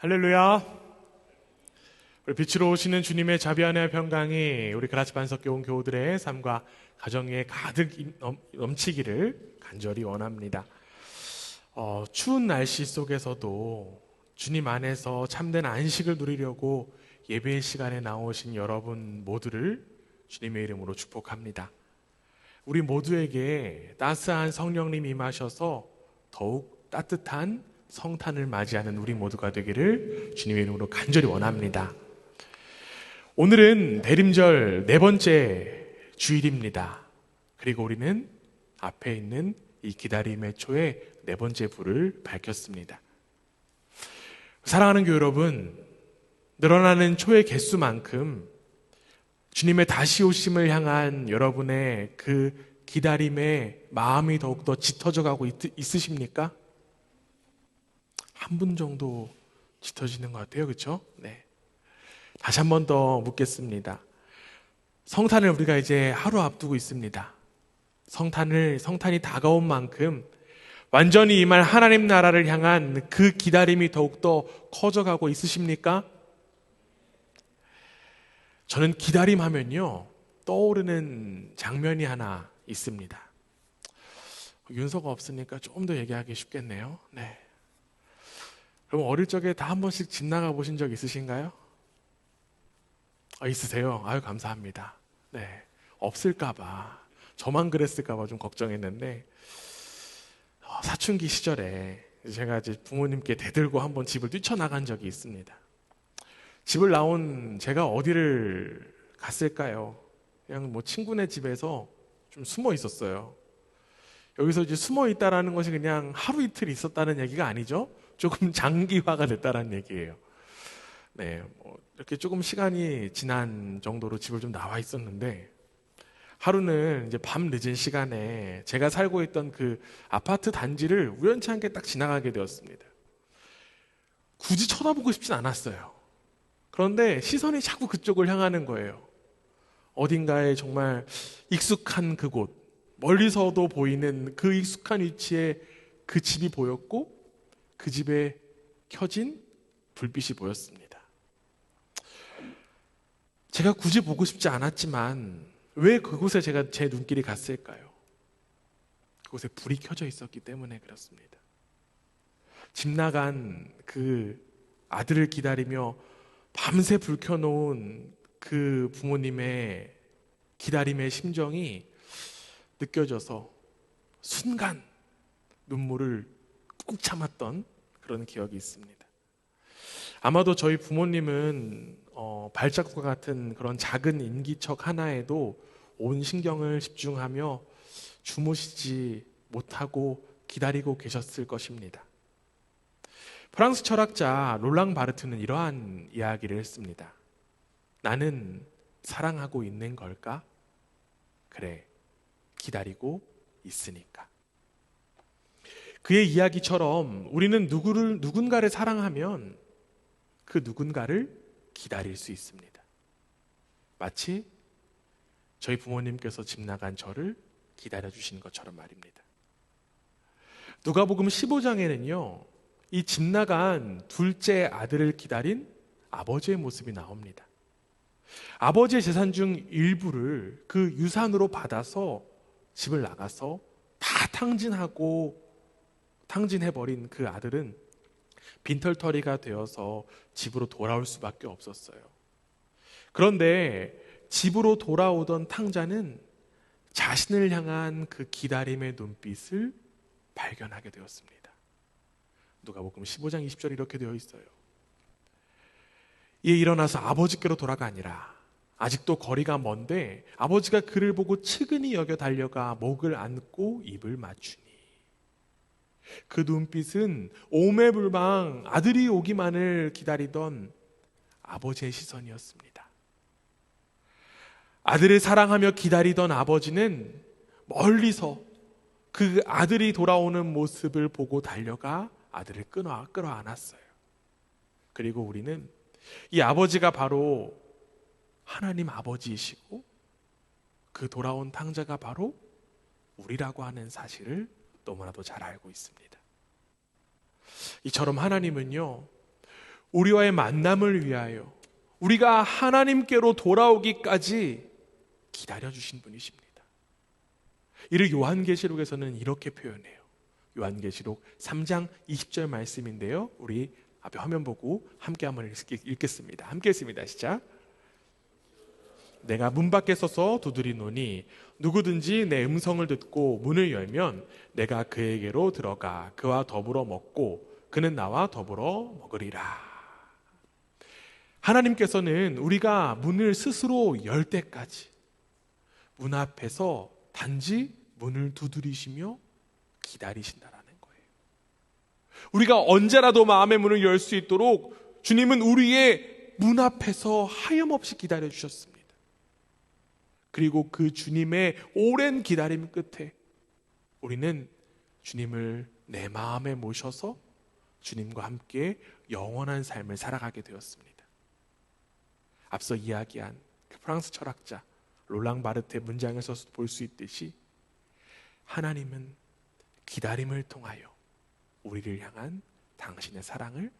할렐루야. 우리 빛으로 오시는 주님의 자비하는 평강이 우리 그라치 반석교 온 교우들의 삶과 가정에 가득 넘치기를 간절히 원합니다. 추운 날씨 속에서도 주님 안에서 참된 안식을 누리려고 예배의 시간에 나오신 여러분 모두를 주님의 이름으로 축복합니다. 우리 모두에게 따스한 성령님 임하셔서 더욱 따뜻한 성탄을 맞이하는 우리 모두가 되기를 주님의 이름으로 간절히 원합니다. 오늘은 대림절 네 번째 주일입니다. 그리고 우리는 앞에 있는 이 기다림의 초에 네 번째 불을 밝혔습니다. 사랑하는 교회 여러분, 늘어나는 초의 개수만큼 주님의 다시 오심을 향한 여러분의 그 기다림에 마음이 더욱더 짙어져 가고 있으십니까? 한 분 정도 짙어지는 것 같아요. 그렇죠? 네. 다시 한 번 더 묻겠습니다. 성탄을 우리가 이제 하루 앞두고 있습니다. 성탄이 다가온 만큼 완전히 임할 하나님 나라를 향한 그 기다림이 더욱더 커져가고 있으십니까? 저는 기다림 하면요 떠오르는 장면이 하나 있습니다. 윤서가 없으니까 조금 더 얘기하기 쉽겠네요. 네. 그럼 어릴 적에 다 한 번씩 집 나가 보신 적 있으신가요? 있으세요? 아유, 감사합니다. 네. 없을까봐, 저만 그랬을까봐 좀 걱정했는데, 사춘기 시절에 제가 이제 부모님께 대들고 한번 집을 뛰쳐나간 적이 있습니다. 집을 나온 제가 어디를 갔을까요? 그냥 뭐 친구네 집에서 좀 숨어 있었어요. 여기서 이제 숨어 있다라는 것이 그냥 하루 이틀 있었다는 얘기가 아니죠. 조금 장기화가 됐다는 얘기예요. 네, 이렇게 조금 시간이 지난 정도로 집을 좀 나와 있었는데, 하루는 이제 밤 늦은 시간에 제가 살고 있던 그 아파트 단지를 우연치 않게 딱 지나가게 되었습니다. 굳이 쳐다보고 싶진 않았어요. 그런데 시선이 자꾸 그쪽을 향하는 거예요. 어딘가에 정말 익숙한 그곳, 멀리서도 보이는 그 익숙한 위치에 그 집이 보였고, 그 집에 켜진 불빛이 보였습니다. 제가 굳이 보고 싶지 않았지만 왜 그곳에 제가 제 눈길이 갔을까요? 그곳에 불이 켜져 있었기 때문에 그렇습니다. 집 나간 그 아들을 기다리며 밤새 불 켜놓은 그 부모님의 기다림의 심정이 느껴져서 순간 눈물을 꾹 참았던 그런 기억이 있습니다. 아마도 저희 부모님은 발자국과 같은 그런 작은 인기척 하나에도 온 신경을 집중하며 주무시지 못하고 기다리고 계셨을 것입니다. 프랑스 철학자 롤랑 바르트는 이러한 이야기를 했습니다. 나는 사랑하고 있는 걸까? 그래, 기다리고 있으니까. 그의 이야기처럼 우리는 누군가를 사랑하면 그 누군가를 기다릴 수 있습니다. 마치 저희 부모님께서 집 나간 저를 기다려주신 것처럼 말입니다. 누가복음 15장에는요, 이 집 나간 둘째 아들을 기다린 아버지의 모습이 나옵니다. 아버지의 재산 중 일부를 그 유산으로 받아서 집을 나가서 다 탕진해버린 그 아들은 빈털터리가 되어서 집으로 돌아올 수밖에 없었어요. 그런데 집으로 돌아오던 탕자는 자신을 향한 그 기다림의 눈빛을 발견하게 되었습니다. 누가복음 15장 20절 이렇게 되어 있어요. 이에 일어나서 아버지께로 돌아가니라. 아직도 거리가 먼데 아버지가 그를 보고 측은히 여겨 달려가 목을 안고 입을 맞추니, 그 눈빛은 오매불망 아들이 오기만을 기다리던 아버지의 시선이었습니다. 아들을 사랑하며 기다리던 아버지는 멀리서 그 아들이 돌아오는 모습을 보고 달려가 아들을 끌어안았어요. 그리고 우리는 이 아버지가 바로 하나님 아버지이시고 그 돌아온 탕자가 바로 우리라고 하는 사실을 너무나도 잘 알고 있습니다. 이처럼 하나님은요, 우리와의 만남을 위하여 우리가 하나님께로 돌아오기까지 기다려주신 분이십니다. 이를 요한계시록에서는 이렇게 표현해요. 요한계시록 3장 20절 말씀인데요, 우리 앞에 화면 보고 함께 한번 읽겠습니다. 함께 읽습니다. 시작. 내가 문 밖에 서서 두드리노니 누구든지 내 음성을 듣고 문을 열면 내가 그에게로 들어가 그와 더불어 먹고 그는 나와 더불어 먹으리라. 하나님께서는 우리가 문을 스스로 열 때까지 문 앞에서 단지 문을 두드리시며 기다리신다라는 거예요. 우리가 언제라도 마음의 문을 열 수 있도록 주님은 우리의 문 앞에서 하염없이 기다려 주셨습니다. 그리고 그 주님의 오랜 기다림 끝에 우리는 주님을 내 마음에 모셔서 주님과 함께 영원한 삶을 살아가게 되었습니다. 앞서 이야기한 그 프랑스 철학자 롤랑 바르트의 문장에서 볼 수 있듯이 하나님은 기다림을 통하여 우리를 향한 당신의 사랑을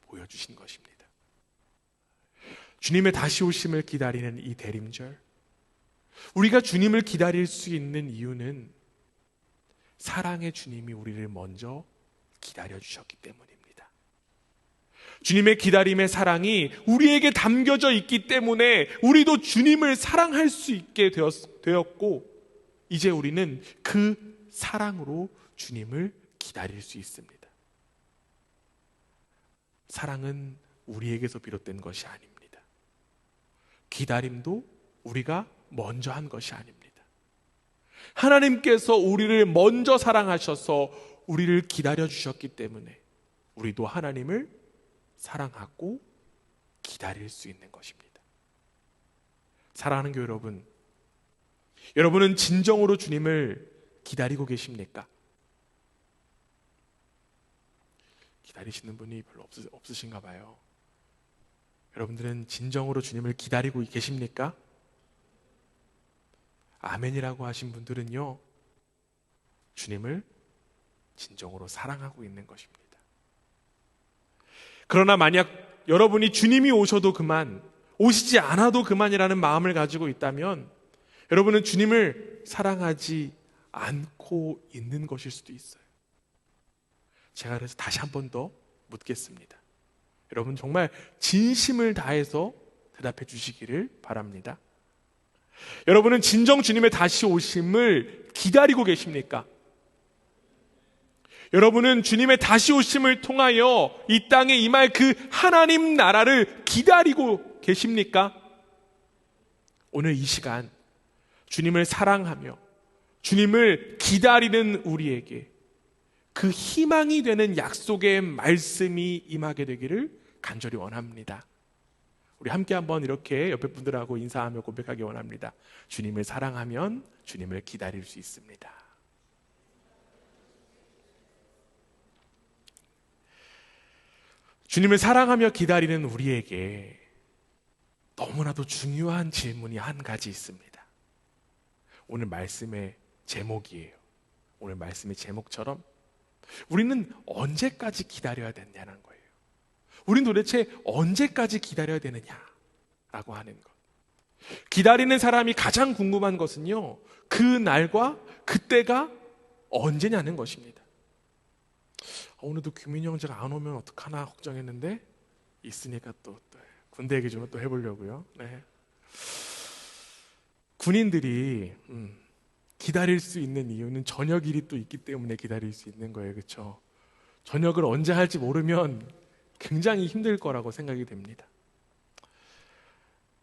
보여주신 것입니다. 주님의 다시 오심을 기다리는 이 대림절, 우리가 주님을 기다릴 수 있는 이유는 사랑의 주님이 우리를 먼저 기다려주셨기 때문입니다. 주님의 기다림의 사랑이 우리에게 담겨져 있기 때문에 우리도 주님을 사랑할 수 있게 되었고, 이제 우리는 그 사랑으로 주님을 기다릴 수 있습니다. 사랑은 우리에게서 비롯된 것이 아닙니다. 기다림도 우리가 먼저 한 것이 아닙니다. 하나님께서 우리를 먼저 사랑하셔서 우리를 기다려 주셨기 때문에 우리도 하나님을 사랑하고 기다릴 수 있는 것입니다. 사랑하는 교회 여러분, 여러분은 진정으로 주님을 기다리고 계십니까? 기다리시는 분이 별로 없으신가 봐요. 여러분들은 진정으로 주님을 기다리고 계십니까? 아멘이라고 하신 분들은요, 주님을 진정으로 사랑하고 있는 것입니다. 그러나 만약 여러분이 주님이 오셔도 그만, 오시지 않아도 그만이라는 마음을 가지고 있다면 여러분은 주님을 사랑하지 않고 있는 것일 수도 있어요. 제가 그래서 다시 한 번 더 묻겠습니다. 여러분 정말 진심을 다해서 대답해 주시기를 바랍니다. 여러분은 진정 주님의 다시 오심을 기다리고 계십니까? 여러분은 주님의 다시 오심을 통하여 이 땅에 임할 그 하나님 나라를 기다리고 계십니까? 오늘 이 시간 주님을 사랑하며 주님을 기다리는 우리에게 그 희망이 되는 약속의 말씀이 임하게 되기를 간절히 원합니다. 우리 함께 한번 이렇게 옆에 분들하고 인사하며 고백하기 원합니다. 주님을 사랑하면 주님을 기다릴 수 있습니다. 주님을 사랑하며 기다리는 우리에게 너무나도 중요한 질문이 한 가지 있습니다. 오늘 말씀의 제목이에요. 오늘 말씀의 제목처럼 우리는 언제까지 기다려야 되냐는 거예요. 우린 도대체 언제까지 기다려야 되느냐라고 하는 것. 기다리는 사람이 가장 궁금한 것은요, 그 날과 그때가 언제냐는 것입니다. 오늘도 규민이 형제가 안 오면 어떡하나 걱정했는데 있으니까 또 군대 얘기 좀 또 해보려고요. 네. 군인들이 기다릴 수 있는 이유는 저녁일이 또 있기 때문에 기다릴 수 있는 거예요. 그렇죠? 저녁을 언제 할지 모르면 굉장히 힘들 거라고 생각이 됩니다.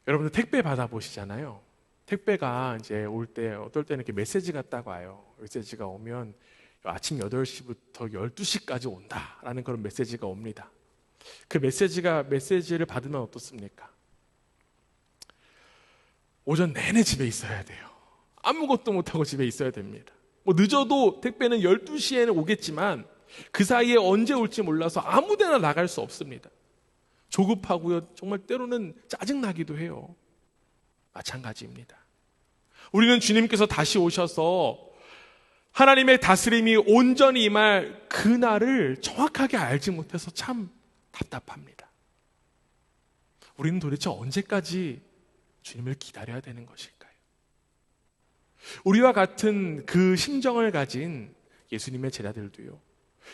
여러분들 택배 받아보시잖아요. 택배가 이제 올 때 어떨 때는 이렇게 메시지가 딱 와요. 메시지가 오면 아침 8시부터 12시까지 온다라는 그런 메시지가 옵니다. 그 메시지를 받으면 어떻습니까? 오전 내내 집에 있어야 돼요. 아무것도 못하고 집에 있어야 됩니다. 뭐 늦어도 택배는 12시에는 오겠지만 그 사이에 언제 올지 몰라서 아무 데나 나갈 수 없습니다. 조급하고요. 정말 때로는 짜증나기도 해요. 마찬가지입니다. 우리는 주님께서 다시 오셔서 하나님의 다스림이 온전히 임할 그날을 정확하게 알지 못해서 참 답답합니다. 우리는 도대체 언제까지 주님을 기다려야 되는 것일까요? 우리와 같은 그 심정을 가진 예수님의 제자들도요,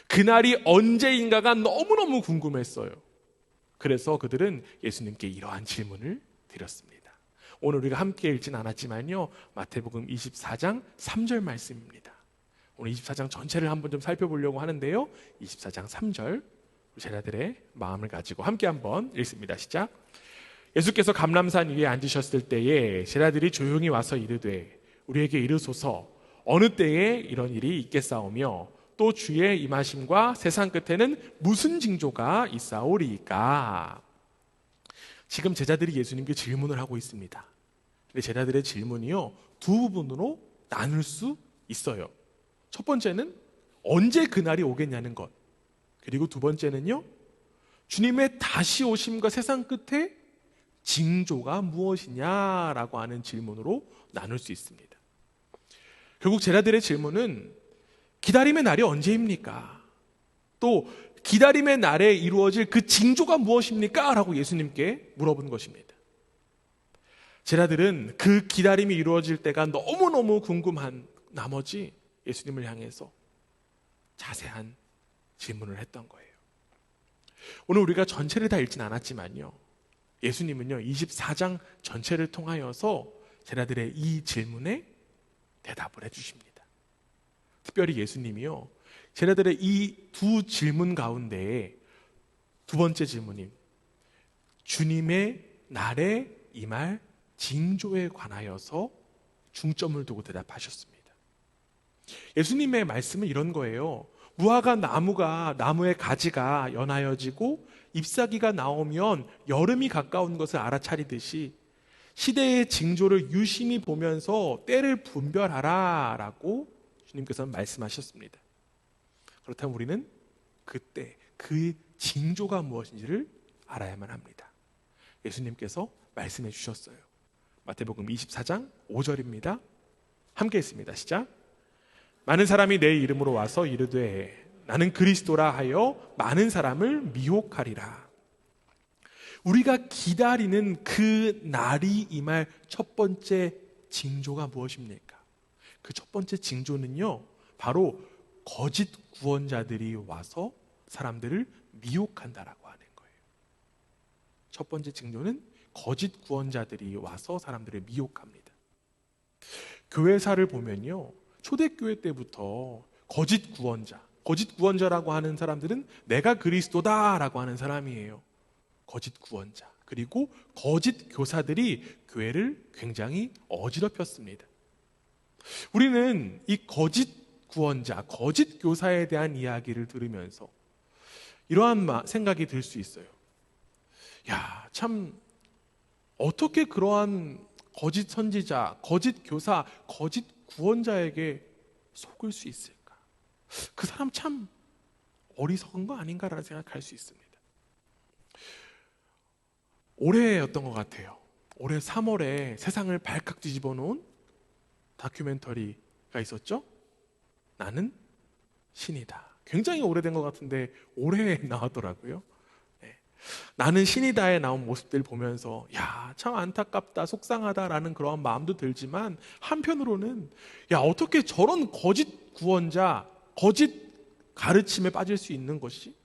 그날이 언제인가가 너무너무 궁금했어요. 그래서 그들은 예수님께 이러한 질문을 드렸습니다. 오늘 우리가 함께 읽진 않았지만요, 마태복음 24장 3절 말씀입니다. 오늘 24장 전체를 한번 좀 살펴보려고 하는데요, 24장 3절 제자들의 마음을 가지고 함께 한번 읽습니다. 시작. 예수께서 감람산 위에 앉으셨을 때에 제자들이 조용히 와서 이르되 우리에게 이르소서 어느 때에 이런 일이 있겠사오며 또 주의 임하심과 세상 끝에는 무슨 징조가 있사오리이까. 지금 제자들이 예수님께 질문을 하고 있습니다. 근데 제자들의 질문이요, 두 부분으로 나눌 수 있어요. 첫 번째는 언제 그날이 오겠냐는 것, 그리고 두 번째는요, 주님의 다시 오심과 세상 끝에 징조가 무엇이냐라고 하는 질문으로 나눌 수 있습니다. 결국 제자들의 질문은 기다림의 날이 언제입니까? 또 기다림의 날에 이루어질 그 징조가 무엇입니까? 라고 예수님께 물어본 것입니다. 제자들은 그 기다림이 이루어질 때가 너무너무 궁금한 나머지 예수님을 향해서 자세한 질문을 했던 거예요. 오늘 우리가 전체를 다 읽진 않았지만요, 예수님은요 24장 전체를 통하여서 제자들의 이 질문에 대답을 해주십니다. 특별히 예수님이요, 제자들의 이 두 질문 가운데에 두 번째 질문인 주님의 날에 임할 징조에 관하여서 중점을 두고 대답하셨습니다. 예수님의 말씀은 이런 거예요. 무화과 나무의 가지가 연하여지고 잎사귀가 나오면 여름이 가까운 것을 알아차리듯이 시대의 징조를 유심히 보면서 때를 분별하라 라고 주님께서는 말씀하셨습니다. 그렇다면 우리는 그때 그 징조가 무엇인지를 알아야만 합니다. 예수님께서 말씀해 주셨어요. 마태복음 24장 5절입니다. 함께 했습니다. 시작. 많은 사람이 내 이름으로 와서 이르되 나는 그리스도라 하여 많은 사람을 미혹하리라. 우리가 기다리는 그 날이 임할 첫 번째 징조가 무엇입니까? 그 첫 번째 징조는요, 바로 거짓 구원자들이 와서 사람들을 미혹한다라고 하는 거예요. 첫 번째 징조는 거짓 구원자들이 와서 사람들을 미혹합니다. 교회사를 보면요, 초대교회 때부터 거짓 구원자라고 하는 사람들은 내가 그리스도다라고 하는 사람이에요. 거짓 구원자, 그리고 거짓 교사들이 교회를 굉장히 어지럽혔습니다. 우리는 이 거짓 구원자, 거짓 교사에 대한 이야기를 들으면서 이러한 생각이 들 수 있어요. 야, 참 어떻게 그러한 거짓 선지자, 거짓 교사, 거짓 구원자에게 속을 수 있을까? 그 사람 참 어리석은 거 아닌가라는 생각할 수 있습니다. 올해였던 것 같아요. 올해 3월에 세상을 발칵 뒤집어 놓은 다큐멘터리가 있었죠? 나는 신이다. 굉장히 오래된 것 같은데 올해 나왔더라고요. 네. 나는 신이다에 나온 모습들 보면서 야, 참 안타깝다, 속상하다라는 그런 마음도 들지만 한편으로는 야, 어떻게 저런 거짓 구원자, 거짓 가르침에 빠질 수 있는 것이,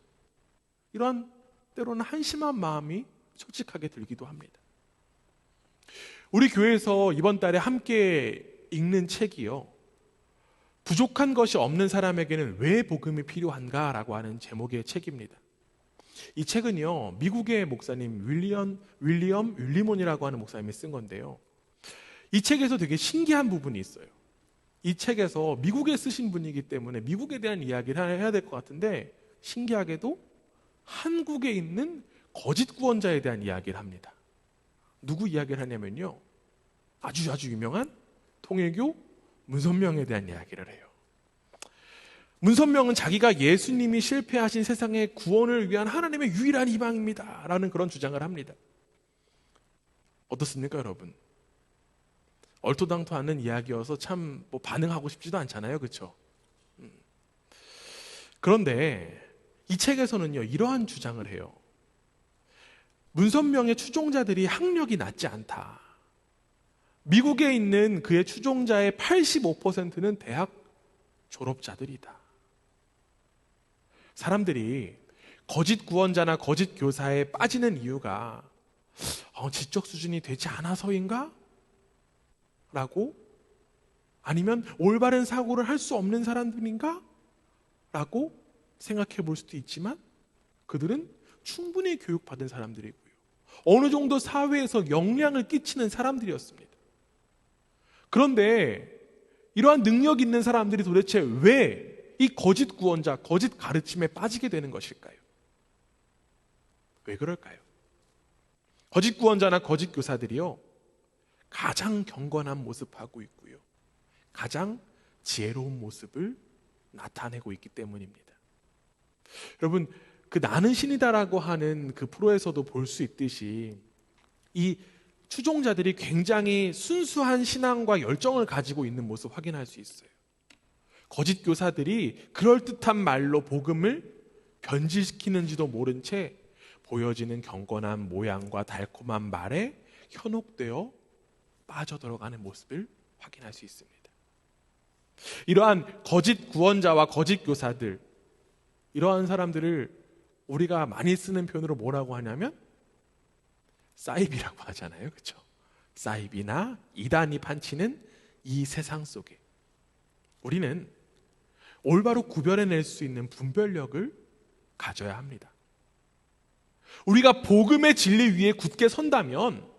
이런 때로는 한심한 마음이 솔직하게 들기도 합니다. 우리 교회에서 이번 달에 함께 읽는 책이요, 부족한 것이 없는 사람에게는 왜 복음이 필요한가라고 하는 제목의 책입니다. 이 책은요, 미국의 목사님 윌리엄 윌리몬이라고 하는 목사님이 쓴 건데요, 이 책에서 되게 신기한 부분이 있어요. 이 책에서 미국에 쓰신 분이기 때문에 미국에 대한 이야기를 해야 될 것 같은데, 신기하게도 한국에 있는 거짓 구원자에 대한 이야기를 합니다. 누구 이야기를 하냐면요, 아주 유명한 통일교 문선명에 대한 이야기를 해요. 문선명은 자기가 예수님이 실패하신 세상의 구원을 위한 하나님의 유일한 희망입니다 라는 그런 주장을 합니다. 어떻습니까, 여러분? 얼토당토 않는 이야기여서 참 반응하고 싶지도 않잖아요, 그렇죠? 그런데 이 책에서는요, 이러한 주장을 해요. 문선명의 추종자들이 학력이 낮지 않다. 미국에 있는 그의 추종자의 85%는 대학 졸업자들이다. 사람들이 거짓 구원자나 거짓 교사에 빠지는 이유가 지적 수준이 되지 않아서인가? 라고? 아니면 올바른 사고를 할 수 없는 사람들인가? 라고 생각해 볼 수도 있지만 그들은 충분히 교육받은 사람들이고요. 어느 정도 사회에서 영향을 끼치는 사람들이었습니다. 그런데 이러한 능력 있는 사람들이 도대체 왜 이 거짓 구원자, 거짓 가르침에 빠지게 되는 것일까요? 왜 그럴까요? 거짓 구원자나 거짓 교사들이요, 가장 경건한 모습하고 있고요, 가장 지혜로운 모습을 나타내고 있기 때문입니다. 여러분, 그 나는 신이다라고 하는 그 프로에서도 볼 수 있듯이 이 추종자들이 굉장히 순수한 신앙과 열정을 가지고 있는 모습 확인할 수 있어요. 거짓 교사들이 그럴듯한 말로 복음을 변질시키는지도 모른 채 보여지는 경건한 모양과 달콤한 말에 현혹되어 빠져들어가는 모습을 확인할 수 있습니다. 이러한 거짓 구원자와 거짓 교사들, 이러한 사람들을 우리가 많이 쓰는 표현으로 뭐라고 하냐면 사이비라고 하잖아요. 그렇죠? 사이비나 이단이 판치는 이 세상 속에 우리는 올바로 구별해낼 수 있는 분별력을 가져야 합니다. 우리가 복음의 진리 위에 굳게 선다면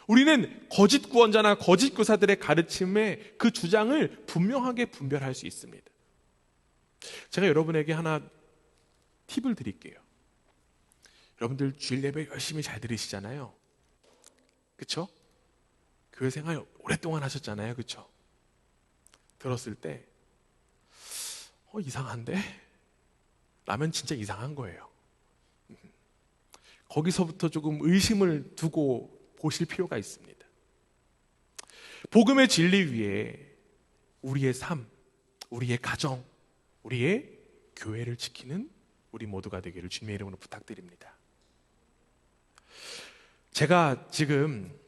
우리는 거짓 구원자나 거짓 교사들의 가르침의 그 주장을 분명하게 분별할 수 있습니다. 제가 여러분에게 하나 팁을 드릴게요. 여러분들 주일 예배 열심히 잘 들으시잖아요. 그렇죠? 교회 생활 오랫동안 하셨잖아요. 그렇죠? 들었을 때 이상한데? 라면 진짜 이상한 거예요. 거기서부터 조금 의심을 두고 보실 필요가 있습니다. 복음의 진리 위에 우리의 삶, 우리의 가정, 우리의 교회를 지키는 우리 모두가 되기를 주님의 이름으로 부탁드립니다. 제가 지금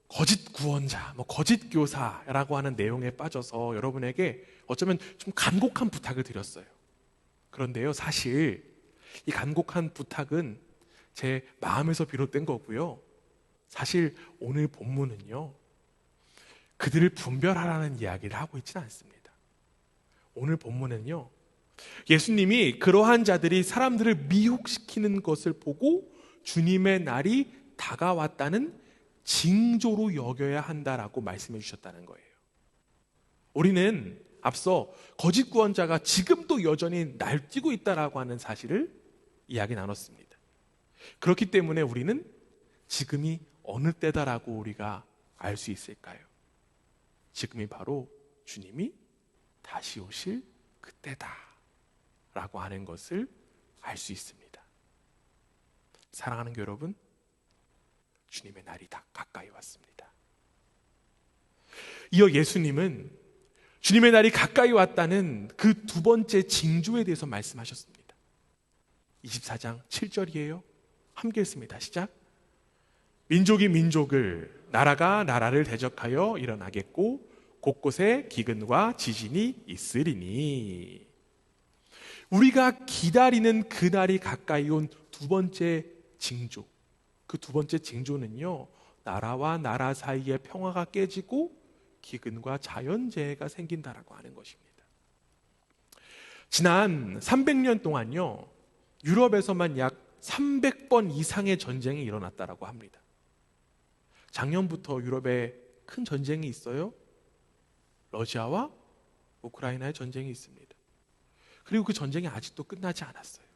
거짓 구원자, 거짓 교사라고 하는 내용에 빠져서 여러분에게 어쩌면 좀 간곡한 부탁을 드렸어요. 그런데요, 사실 이 간곡한 부탁은 제 마음에서 비롯된 거고요. 사실 오늘 본문은요, 그들을 분별하라는 이야기를 하고 있지는 않습니다. 오늘 본문은요, 예수님이 그러한 자들이 사람들을 미혹시키는 것을 보고 주님의 날이 다가왔다는 징조로 여겨야 한다라고 말씀해 주셨다는 거예요. 우리는 앞서 거짓 구원자가 지금도 여전히 날뛰고 있다라고 하는 사실을 이야기 나눴습니다. 그렇기 때문에 우리는 지금이 어느 때다라고 우리가 알 수 있을까요? 지금이 바로 주님이 다시 오실 그때다 라고 하는 것을 알 수 있습니다. 사랑하는 여러분, 주님의 날이 다 가까이 왔습니다. 이어 예수님은 주님의 날이 가까이 왔다는 그 두 번째 징조에 대해서 말씀하셨습니다. 24장 7절이에요. 함께 읽습니다. 시작. 민족이 민족을, 나라가 나라를 대적하여 일어나겠고 곳곳에 기근과 지진이 있으리니. 우리가 기다리는 그날이 가까이 온 두 번째 징조, 그 두 번째 징조는요, 나라와 나라 사이의 평화가 깨지고 기근과 자연재해가 생긴다라고 하는 것입니다. 지난 300년 동안요, 유럽에서만 약 300번 이상의 전쟁이 일어났다라고 합니다. 작년부터 유럽에 큰 전쟁이 있어요. 러시아와 우크라이나의 전쟁이 있습니다. 그리고 그 전쟁이 아직도 끝나지 않았어요.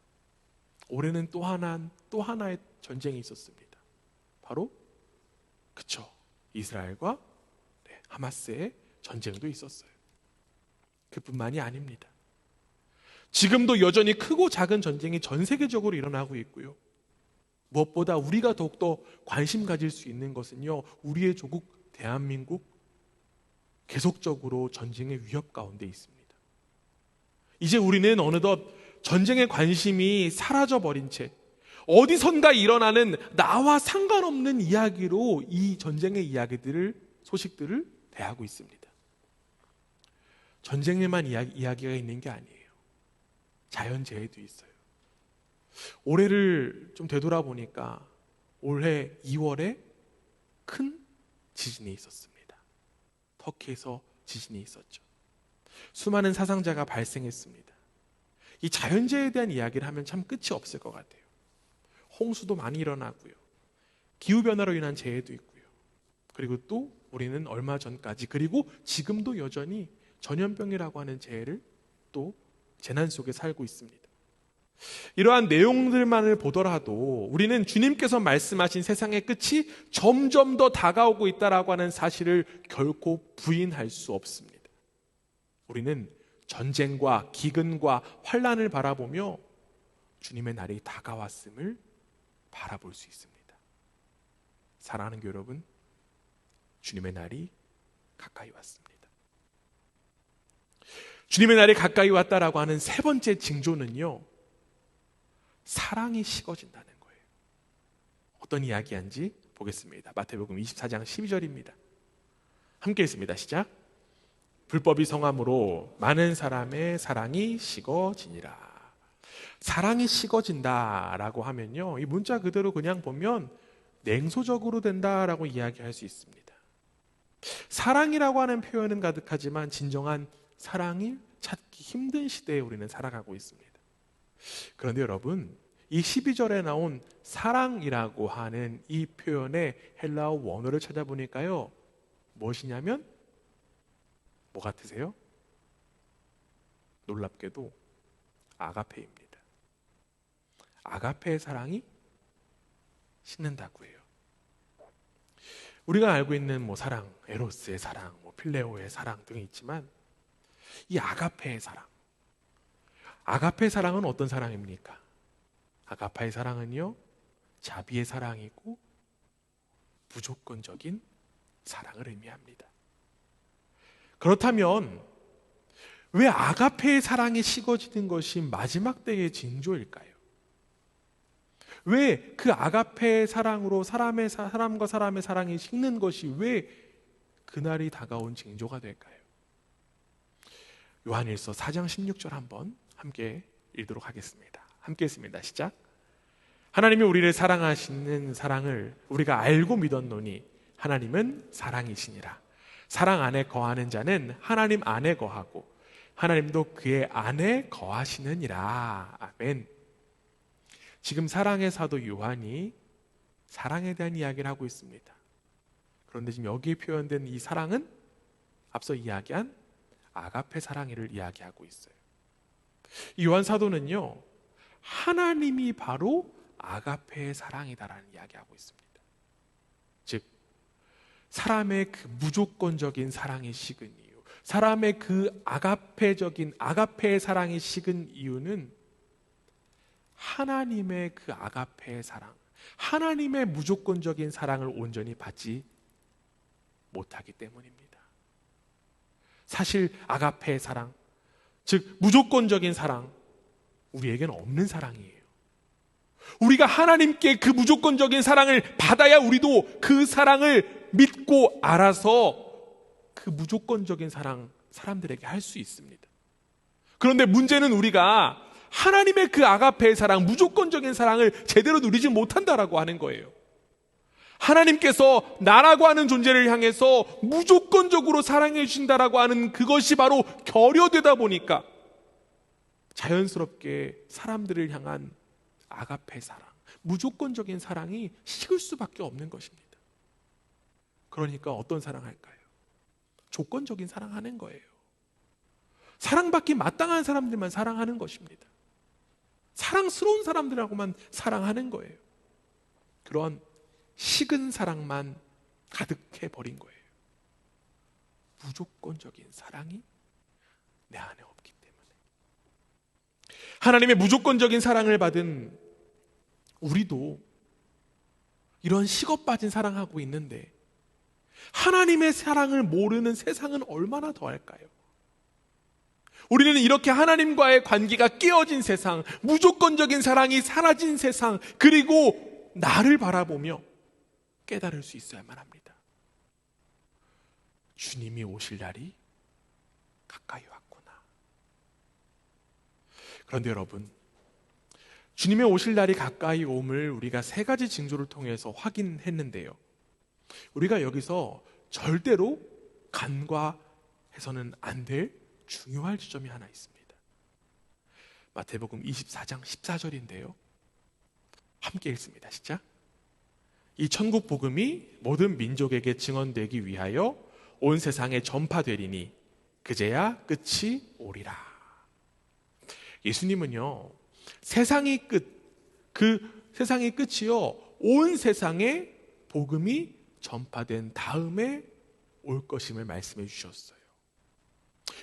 올해는 또 하나의 전쟁이 있었습니다. 바로 이스라엘과 하마스의 전쟁도 있었어요. 그뿐만이 아닙니다. 지금도 여전히 크고 작은 전쟁이 전 세계적으로 일어나고 있고요. 무엇보다 우리가 더욱더 관심 가질 수 있는 것은요, 우리의 조국 대한민국 계속적으로 전쟁의 위협 가운데 있습니다. 이제 우리는 어느덧 전쟁의 관심이 사라져버린 채 어디선가 일어나는 나와 상관없는 이야기로 이 전쟁의 소식들을 대하고 있습니다. 전쟁에만 이야기가 있는 게 아니에요. 자연재해도 있어요. 올해를 좀 되돌아보니까 올해 2월에 큰 지진이 있었습니다. 터키에서 지진이 있었죠. 수많은 사상자가 발생했습니다. 이 자연재해에 대한 이야기를 하면 참 끝이 없을 것 같아요. 홍수도 많이 일어나고요. 기후변화로 인한 재해도 있고요. 그리고 또 우리는 얼마 전까지 그리고 지금도 여전히 전염병이라고 하는 재해를 또 재난 속에 살고 있습니다. 이러한 내용들만을 보더라도 우리는 주님께서 말씀하신 세상의 끝이 점점 더 다가오고 있다라고 하는 사실을 결코 부인할 수 없습니다. 우리는 전쟁과 기근과 환난을 바라보며 주님의 날이 다가왔음을 바라볼 수 있습니다. 사랑하는 교회 여러분, 주님의 날이 가까이 왔습니다. 주님의 날이 가까이 왔다라고 하는 세 번째 징조는요, 사랑이 식어진다는 거예요. 어떤 이야기인지 보겠습니다. 마태복음 24장 12절입니다. 함께 읽습니다. 시작. 불법이 성함으로 많은 사람의 사랑이 식어지니라. 사랑이 식어진다라고 하면요, 이 문자 그대로 그냥 보면 냉소적으로 된다라고 이야기할 수 있습니다. 사랑이라고 하는 표현은 가득하지만 진정한 사랑을 찾기 힘든 시대에 우리는 살아가고 있습니다. 그런데 여러분, 이 12절에 나온 사랑이라고 하는 이 표현의 헬라어 원어를 찾아보니까요, 무엇이냐면 뭐 같으세요? 놀랍게도 아가페입니다. 아가페의 사랑이 식는다고 해요. 우리가 알고 있는 뭐 사랑, 에로스의 사랑, 뭐 필레오의 사랑 등이 있지만 이 아가페의 사랑, 아가페의 사랑은 어떤 사랑입니까? 아가페의 사랑은요, 자비의 사랑이고 무조건적인 사랑을 의미합니다. 그렇다면 왜 아가페의 사랑이 식어지는 것이 마지막 때의 징조일까요? 왜 그 아가페의 사랑으로 사람과 사람의 사랑이 식는 것이 왜 그날이 다가온 징조가 될까요? 요한일서 4장 16절 한번 함께 읽도록 하겠습니다. 함께 읽습니다. 시작. 하나님이 우리를 사랑하시는 사랑을 우리가 알고 믿었노니 하나님은 사랑이시니라. 사랑 안에 거하는 자는 하나님 안에 거하고 하나님도 그의 안에 거하시느니라. 아멘. 지금 사랑의 사도 요한이 사랑에 대한 이야기를 하고 있습니다. 그런데 지금 여기에 표현된 이 사랑은 앞서 이야기한 아가페 사랑을 이야기하고 있어요. 이 요한 사도는요, 하나님이 바로 아가페의 사랑이다라는 이야기하고 있습니다. 즉, 사람의 그 무조건적인 사랑이 식은 이유, 사람의 그 아가페의 사랑이 식은 이유는 하나님의 그 아가페의 사랑, 하나님의 무조건적인 사랑을 온전히 받지 못하기 때문입니다. 사실 아가페의 사랑, 즉 무조건적인 사랑, 우리에게는 없는 사랑이에요. 우리가 하나님께 그 무조건적인 사랑을 받아야 우리도 그 사랑을 믿고 알아서 그 무조건적인 사랑 사람들에게 할 수 있습니다. 그런데 문제는 우리가 하나님의 그 아가페의 사랑, 무조건적인 사랑을 제대로 누리지 못한다라고 하는 거예요. 하나님께서 나라고 하는 존재를 향해서 무조건적으로 사랑해 주신다라고 하는 그것이 바로 결여되다 보니까 자연스럽게 사람들을 향한 아가페 사랑, 무조건적인 사랑이 식을 수밖에 없는 것입니다. 그러니까 어떤 사랑할까요? 조건적인 사랑하는 거예요. 사랑받기 마땅한 사람들만 사랑하는 것입니다. 사랑스러운 사람들하고만 사랑하는 거예요. 그런 식은 사랑만 가득해 버린 거예요. 무조건적인 사랑이 내 안에 없기 때문에. 하나님의 무조건적인 사랑을 받은 우리도 이런 식어빠진 사랑하고 있는데 하나님의 사랑을 모르는 세상은 얼마나 더할까요? 우리는 이렇게 하나님과의 관계가 깨어진 세상, 무조건적인 사랑이 사라진 세상, 그리고 나를 바라보며 깨달을 수 있어야만 합니다. 주님이 오실 날이 가까이 왔구나. 그런데 여러분, 주님의 오실 날이 가까이 옴을 우리가 세 가지 징조를 통해서 확인했는데요, 우리가 여기서 절대로 간과해서는 안 될 중요할 지점이 하나 있습니다. 마태복음 24장 14절인데요, 함께 읽습니다. 시작. 이 천국 복음이 모든 민족에게 증언되기 위하여 온 세상에 전파되리니 그제야 끝이 오리라. 예수님은요, 세상의 끝, 그 세상의 끝이요, 온 세상에 복음이 전파된 다음에 올 것임을 말씀해 주셨어요.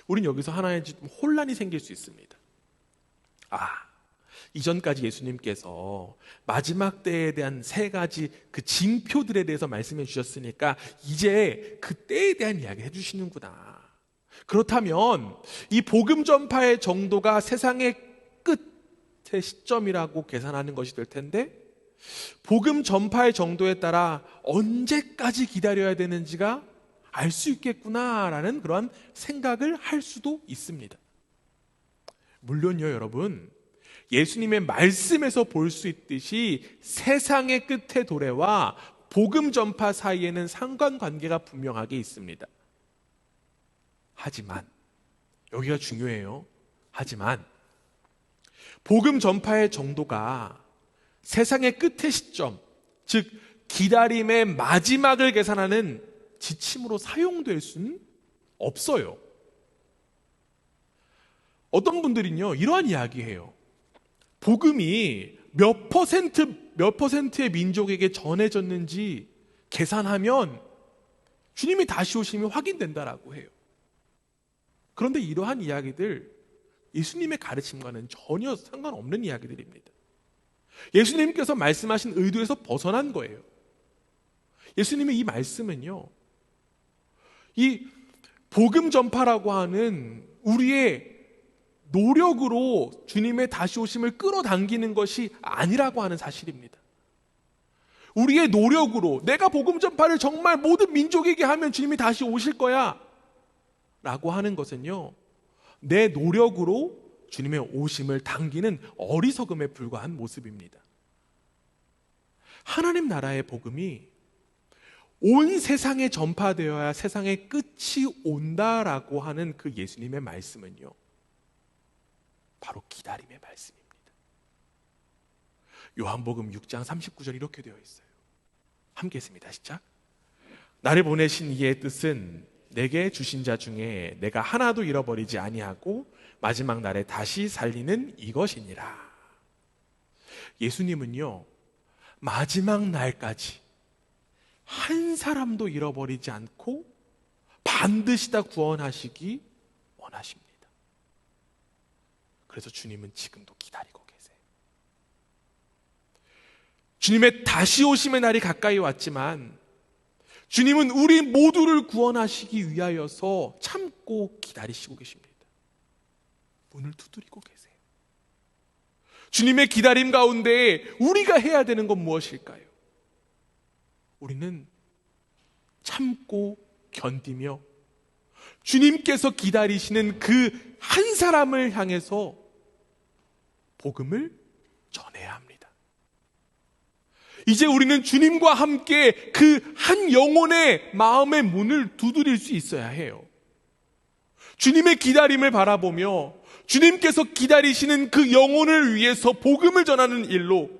우린 여기서 하나의 좀 혼란이 생길 수 있습니다. 이전까지 예수님께서 마지막 때에 대한 세 가지 그 징표들에 대해서 말씀해 주셨으니까 이제 그 때에 대한 이야기를 해주시는구나. 그렇다면 이 복음 전파의 정도가 세상의 끝의 시점이라고 계산하는 것이 될 텐데, 복음 전파의 정도에 따라 언제까지 기다려야 되는지가 알 수 있겠구나라는 그러한 생각을 할 수도 있습니다. 물론요, 여러분, 예수님의 말씀에서 볼 수 있듯이 세상의 끝의 도래와 복음 전파 사이에는 상관관계가 분명하게 있습니다. 하지만 여기가 중요해요. 하지만 복음 전파의 정도가 세상의 끝의 시점, 즉 기다림의 마지막을 계산하는 지침으로 사용될 수는 없어요. 어떤 분들은요, 이러한 이야기해요. 복음이 몇 퍼센트의 민족에게 전해졌는지 계산하면 주님이 다시 오심이 확인된다라고 해요. 그런데 이러한 이야기들 예수님의 가르침과는 전혀 상관없는 이야기들입니다. 예수님께서 말씀하신 의도에서 벗어난 거예요. 예수님의 이 말씀은요, 이 복음 전파라고 하는 우리의 노력으로 주님의 다시 오심을 끌어당기는 것이 아니라고 하는 사실입니다. 우리의 노력으로 내가 복음 전파를 정말 모든 민족에게 하면 주님이 다시 오실 거야 라고 하는 것은요, 내 노력으로 주님의 오심을 당기는 어리석음에 불과한 모습입니다. 하나님 나라의 복음이 온 세상에 전파되어야 세상의 끝이 온다라고 하는 그 예수님의 말씀은요, 바로 기다림의 말씀입니다. 요한복음 6장 39절 이렇게 되어 있어요. 함께 했습니다. 시작. 나를 보내신 이의 뜻은 내게 주신 자 중에 내가 하나도 잃어버리지 아니하고 마지막 날에 다시 살리는 이것이니라. 예수님은요, 마지막 날까지 한 사람도 잃어버리지 않고 반드시 다 구원하시기 원하십니다. 그래서 주님은 지금도 기다리고 계세요. 주님의 다시 오심의 날이 가까이 왔지만 주님은 우리 모두를 구원하시기 위하여서 참고 기다리시고 계십니다. 문을 두드리고 계세요. 주님의 기다림 가운데 우리가 해야 되는 건 무엇일까요? 우리는 참고 견디며 주님께서 기다리시는 그 한 사람을 향해서 복음을 전해야 합니다. 이제 우리는 주님과 함께 그 한 영혼의 마음의 문을 두드릴 수 있어야 해요. 주님의 기다림을 바라보며 주님께서 기다리시는 그 영혼을 위해서 복음을 전하는 일로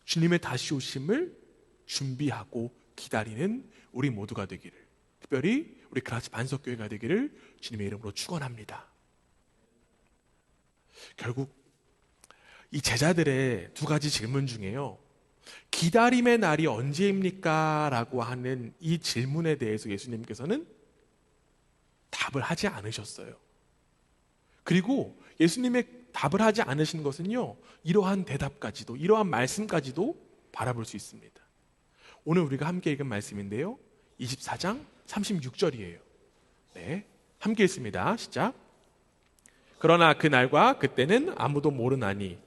주님의 다시 오심을 준비하고 기다리는 우리 모두가 되기를, 특별히 우리 그라치 반석교회가 되기를 주님의 이름으로 축원합니다. 결국 이 제자들의 두 가지 질문 중에요, 기다림의 날이 언제입니까? 라고 하는 이 질문에 대해서 예수님께서는 답을 하지 않으셨어요. 그리고 예수님의 답을 하지 않으신 것은요, 이러한 대답까지도, 이러한 말씀까지도 바라볼 수 있습니다. 오늘 우리가 함께 읽은 말씀인데요, 24장 36절이에요. 네, 함께 읽습니다. 시작. 그러나 그날과 그때는 아무도 모르나니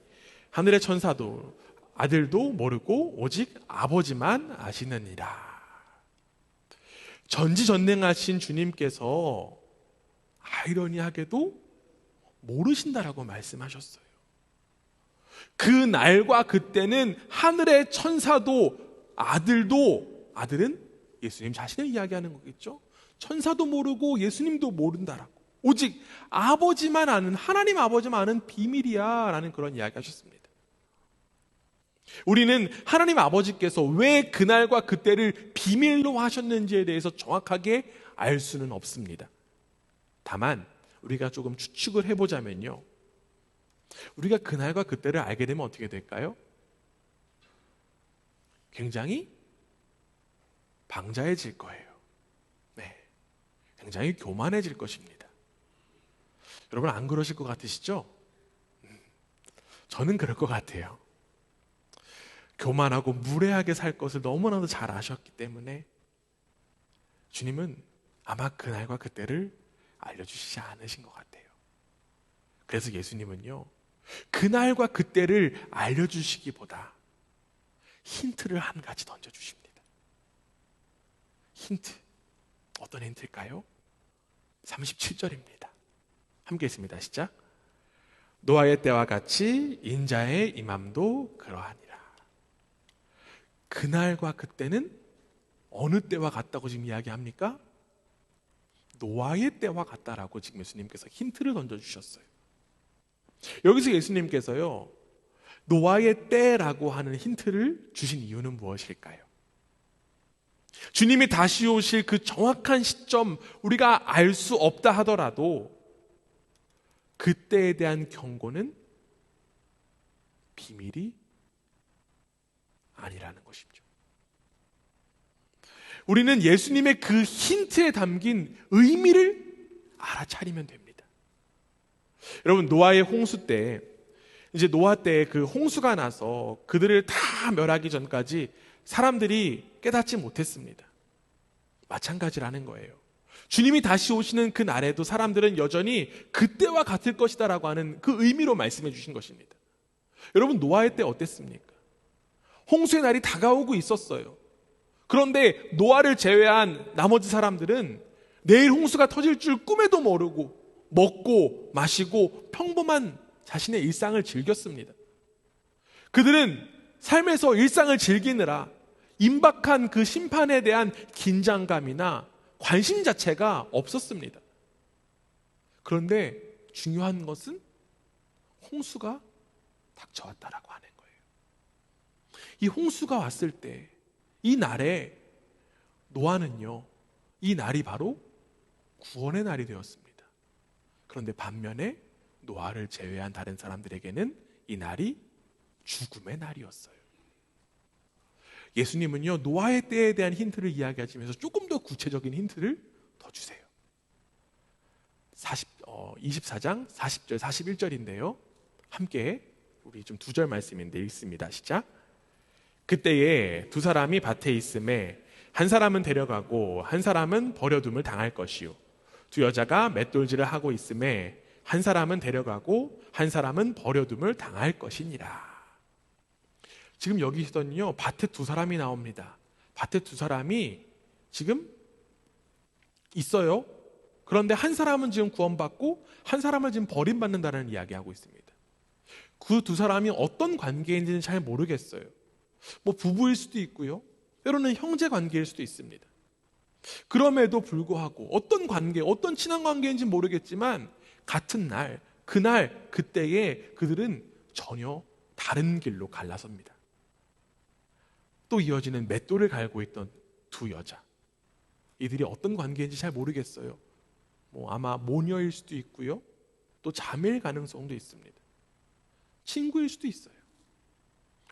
하늘의 천사도 아들도 모르고 오직 아버지만 아시느니라. 전지전능하신 주님께서 아이러니하게도 모르신다라고 말씀하셨어요. 그 날과 그때는 하늘의 천사도 아들은 예수님 자신을 이야기하는 거겠죠. 천사도 모르고 예수님도 모른다라고. 오직 아버지만 아는, 하나님 아버지만 아는 비밀이야 라는 그런 이야기 하셨습니다. 우리는 하나님 아버지께서 왜 그날과 그때를 비밀로 하셨는지에 대해서 정확하게 알 수는 없습니다. 다만 우리가 조금 추측을 해보자면요, 우리가 그날과 그때를 알게 되면 어떻게 될까요? 굉장히 방자해질 거예요. 네, 굉장히 교만해질 것입니다. 여러분 안 그러실 것 같으시죠? 저는 그럴 것 같아요. 교만하고 무례하게 살 것을 너무나도 잘 아셨기 때문에 주님은 아마 그날과 그때를 알려주시지 않으신 것 같아요. 그래서 예수님은요, 그날과 그때를 알려주시기보다 힌트를 한 가지 던져주십니다. 힌트, 어떤 힌트일까요? 37절입니다. 함께 있습니다. 시작. 노아의 때와 같이 인자의 임함도 그러하니라. 그날과 그때는 어느 때와 같다고 지금 이야기합니까? 노아의 때와 같다라고 지금 예수님께서 힌트를 던져주셨어요. 여기서 예수님께서요, 노아의 때라고 하는 힌트를 주신 이유는 무엇일까요? 주님이 다시 오실 그 정확한 시점 우리가 알 수 없다 하더라도 그때에 대한 경고는 비밀이 아니라는 것이죠. 우리는 예수님의 그 힌트에 담긴 의미를 알아차리면 됩니다. 여러분, 노아의 홍수 때, 이제 노아 때 그 홍수가 나서 그들을 다 멸하기 전까지 사람들이 깨닫지 못했습니다. 마찬가지라는 거예요. 주님이 다시 오시는 그 날에도 사람들은 여전히 그때와 같을 것이다라고 하는 그 의미로 말씀해 주신 것입니다. 여러분, 노아의 때 어땠습니까? 홍수의 날이 다가오고 있었어요. 그런데 노아를 제외한 나머지 사람들은 내일 홍수가 터질 줄 꿈에도 모르고 먹고 마시고 평범한 자신의 일상을 즐겼습니다. 그들은 삶에서 일상을 즐기느라 임박한 그 심판에 대한 긴장감이나 관심 자체가 없었습니다. 그런데 중요한 것은 홍수가 닥쳐왔다라고 하는 거예요. 이 홍수가 왔을 때, 이 날에 노아는요, 이 날이 바로 구원의 날이 되었습니다. 그런데 반면에 노아를 제외한 다른 사람들에게는 이 날이 죽음의 날이었어요. 예수님은요, 노아의 때에 대한 힌트를 이야기하시면서 조금 더 구체적인 힌트를 더 주세요. 24장 40절 41절인데요 함께 우리 좀 두 절 말씀인데 읽습니다. 시작. 그때에 두 사람이 밭에 있음에 한 사람은 데려가고 한 사람은 버려둠을 당할 것이요, 두 여자가 맷돌질을 하고 있음에 한 사람은 데려가고 한 사람은 버려둠을 당할 것이니라. 지금 여기서는요, 밭에 두 사람이 나옵니다. 밭에 두 사람이 지금 있어요. 그런데 한 사람은 지금 구원받고 한 사람은 지금 버림받는다는 이야기하고 있습니다. 그 두 사람이 어떤 관계인지는 잘 모르겠어요. 뭐 부부일 수도 있고요, 때로는 형제 관계일 수도 있습니다. 그럼에도 불구하고 어떤 관계, 어떤 친한 관계인지 모르겠지만 같은 날, 그날, 그때에 그들은 전혀 다른 길로 갈라섭니다. 또 이어지는 맷돌을 갈고 있던 두 여자, 이들이 어떤 관계인지 잘 모르겠어요. 뭐 아마 모녀일 수도 있고요, 또 자매일 가능성도 있습니다. 친구일 수도 있어요.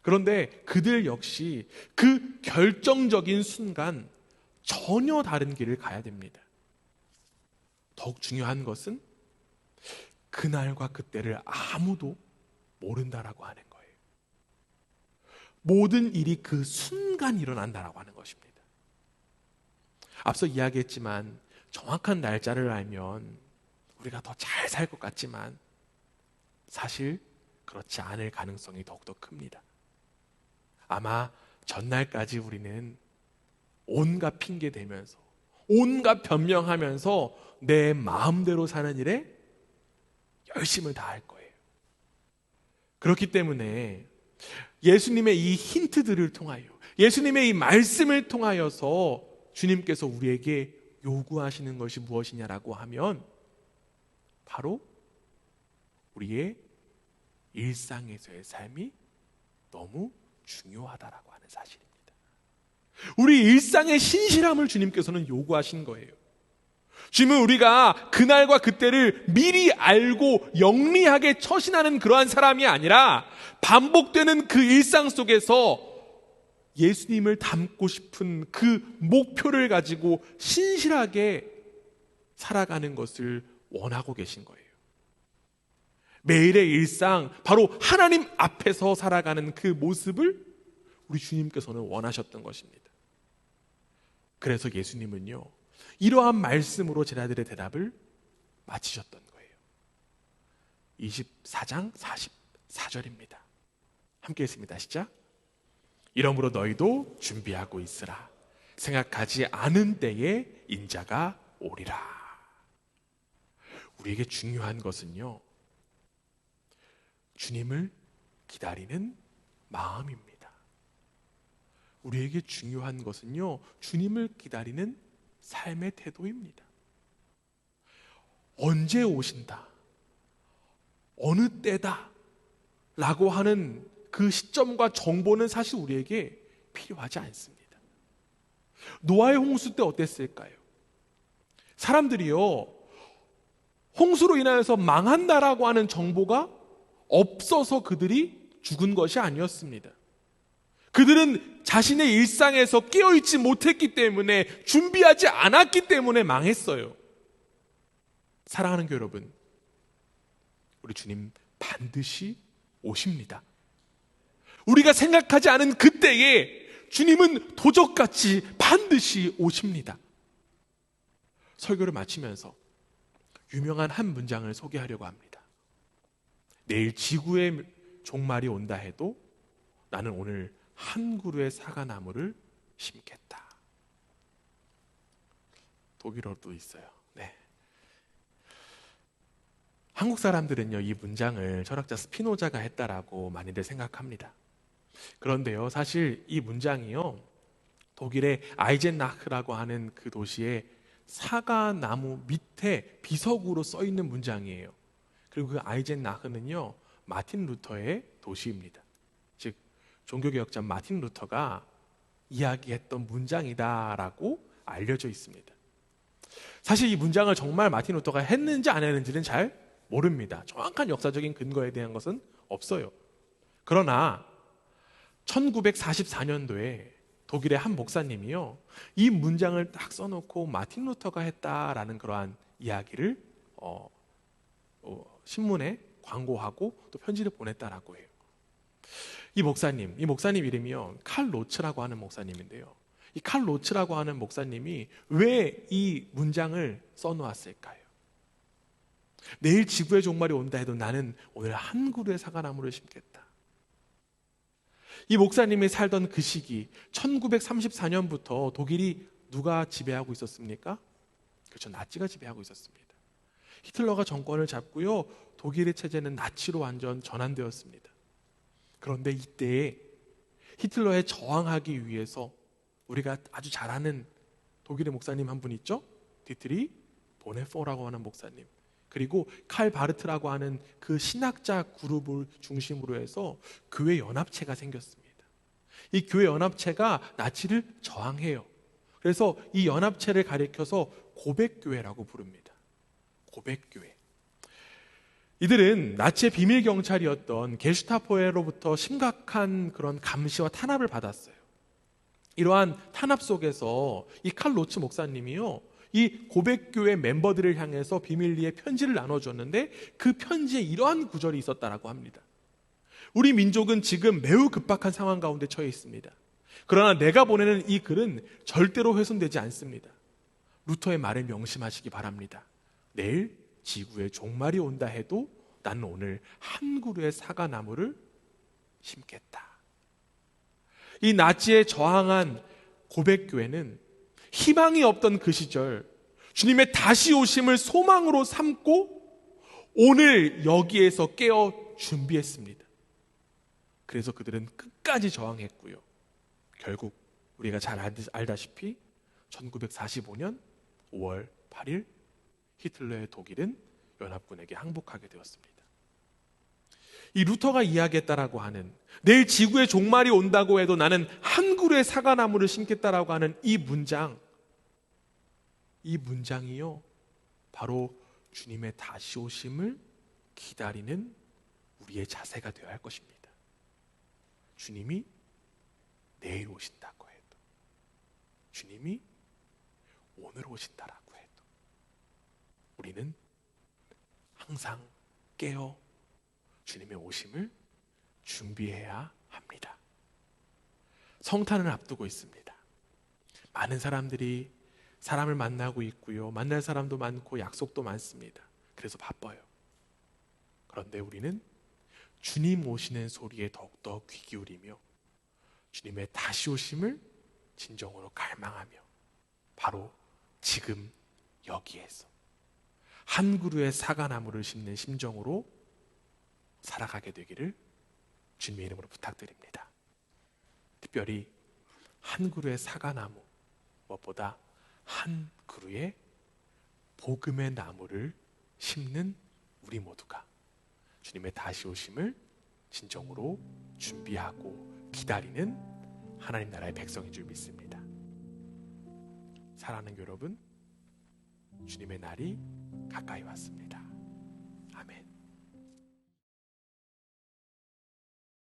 그런데 그들 역시 그 결정적인 순간 전혀 다른 길을 가야 됩니다. 더욱 중요한 것은 그날과 그때를 아무도 모른다라고 하는 거예요. 모든 일이 그 순간 일어난다라고 하는 것입니다. 앞서 이야기했지만 정확한 날짜를 알면 우리가 더 잘 살 것 같지만 사실 그렇지 않을 가능성이 더욱더 큽니다. 아마 전날까지 우리는 온갖 핑계 대면서 온갖 변명하면서 내 마음대로 사는 일에 열심을 다할 거예요. 그렇기 때문에 예수님의 이 힌트들을 통하여, 예수님의 이 말씀을 통하여서 주님께서 우리에게 요구하시는 것이 무엇이냐라고 하면 바로 우리의 일상에서의 삶이 너무 중요하다라고 하는 사실입니다. 우리 일상의 신실함을 주님께서는 요구하신 거예요. 주님은 우리가 그날과 그때를 미리 알고 영리하게 처신하는 그러한 사람이 아니라 반복되는 그 일상 속에서 예수님을 닮고 싶은 그 목표를 가지고 신실하게 살아가는 것을 원하고 계신 거예요. 매일의 일상, 바로 하나님 앞에서 살아가는 그 모습을 우리 주님께서는 원하셨던 것입니다. 그래서 예수님은요, 이러한 말씀으로 제자들의 대답을 마치셨던 거예요. 24장 44절입니다. 함께 읽습니다. 시작. 이러므로 너희도 준비하고 있으라. 생각하지 않은 때에 인자가 오리라. 우리에게 중요한 것은요, 주님을 기다리는 마음입니다. 우리에게 중요한 것은요, 주님을 기다리는 삶의 태도입니다. 언제 오신다, 어느 때다 라고 하는 그 시점과 정보는 사실 우리에게 필요하지 않습니다. 노아의 홍수 때 어땠을까요? 사람들이요, 홍수로 인하여서 망한다라고 하는 정보가 없어서 그들이 죽은 것이 아니었습니다. 그들은 자신의 일상에서 깨어있지 못했기 때문에, 준비하지 않았기 때문에 망했어요. 사랑하는 교회 여러분, 우리 주님 반드시 오십니다. 우리가 생각하지 않은 그때에 주님은 도적같이 반드시 오십니다. 설교를 마치면서 유명한 한 문장을 소개하려고 합니다. 내일 지구의 종말이 온다 해도 나는 오늘 한 그루의 사과나무를 심겠다. 독일어도 있어요. 네. 한국 사람들은요, 이 문장을 철학자 스피노자가 했다라고 많이들 생각합니다. 그런데요, 사실 이 문장이요, 독일의 아이젠나흐라고 하는 그 도시의 사과나무 밑에 비석으로 써 있는 문장이에요. 그리고 그 아이젠나흐는요, 마틴 루터의 도시입니다. 즉 종교개혁자 마틴 루터가 이야기했던 문장이다라고 알려져 있습니다. 사실 이 문장을 정말 마틴 루터가 했는지 안 했는지는 잘 모릅니다. 정확한 역사적인 근거에 대한 것은 없어요. 그러나 1944년도에 독일의 한 목사님이요, 이 문장을 딱 써놓고 마틴 루터가 했다라는 그러한 이야기를 신문에 광고하고 또 편지를 보냈다라고 해요. 이 목사님 이름이요, 칼 로츠라고 하는 목사님인데요. 이 칼 로츠라고 하는 목사님이 왜 이 문장을 써놓았을까요? 내일 지구의 종말이 온다 해도 나는 오늘 한 그루의 사과나무를 심겠다. 이 목사님이 살던 그 시기 1934년부터 독일이 누가 지배하고 있었습니까? 그렇죠, 나치가 지배하고 있었습니다. 히틀러가 정권을 잡고요, 독일의 체제는 나치로 완전 전환되었습니다. 그런데 이때에 히틀러에 저항하기 위해서 우리가 아주 잘 아는 독일의 목사님 한 분 있죠? 디트리 보네포라고 하는 목사님, 그리고 칼 바르트라고 하는 그 신학자 그룹을 중심으로 해서 교회 연합체가 생겼습니다. 이 교회 연합체가 나치를 저항해요. 그래서 이 연합체를 가리켜서 고백교회라고 부릅니다. 고백교회. 이들은 나치의 비밀 경찰이었던 게슈타포로부터 심각한 그런 감시와 탄압을 받았어요. 이러한 탄압 속에서 이 칼 로츠 목사님이요, 이 고백교회 멤버들을 향해서 비밀리에 편지를 나눠줬는데 그 편지에 이러한 구절이 있었다라고 합니다. 우리 민족은 지금 매우 급박한 상황 가운데 처해 있습니다. 그러나 내가 보내는 이 글은 절대로 훼손되지 않습니다. 루터의 말을 명심하시기 바랍니다. 내일 지구의 종말이 온다 해도 나는 오늘 한 그루의 사과나무를 심겠다. 이 나치에 저항한 고백교회는 희망이 없던 그 시절 주님의 다시 오심을 소망으로 삼고 오늘 여기에서 깨어 준비했습니다. 그래서 그들은 끝까지 저항했고요. 결국 우리가 잘 알다시피 1945년 5월 8일 히틀러의 독일은 연합군에게 항복하게 되었습니다. 이 루터가 이야기했다라고 하는 내일 지구의 종말이 온다고 해도 나는 한 그루의 사과나무를 심겠다라고 하는 이 문장이요, 바로 주님의 다시 오심을 기다리는 우리의 자세가 되어야 할 것입니다. 주님이 내일 오신다고 해도, 주님이 오늘 오신다라고 해도 우리는 항상 깨어 주님의 오심을 준비해야 합니다. 성탄을 앞두고 있습니다. 많은 사람들이 사람을 만나고 있고요. 만날 사람도 많고 약속도 많습니다. 그래서 바빠요. 그런데 우리는 주님 오시는 소리에 더욱더 귀 기울이며 주님의 다시 오심을 진정으로 갈망하며 바로 지금 여기에서 한 그루의 사과나무를 심는 심정으로 살아가게 되기를 주님의 이름으로 부탁드립니다. 특별히 한 그루의 사과나무, 무엇보다 한 그루의 복음의 나무를 심는 우리 모두가 주님의 다시 오심을 진정으로 준비하고 기다리는 하나님 나라의 백성인 줄 믿습니다. 사랑하는 여러분, 주님의 날이 가까이 왔습니다.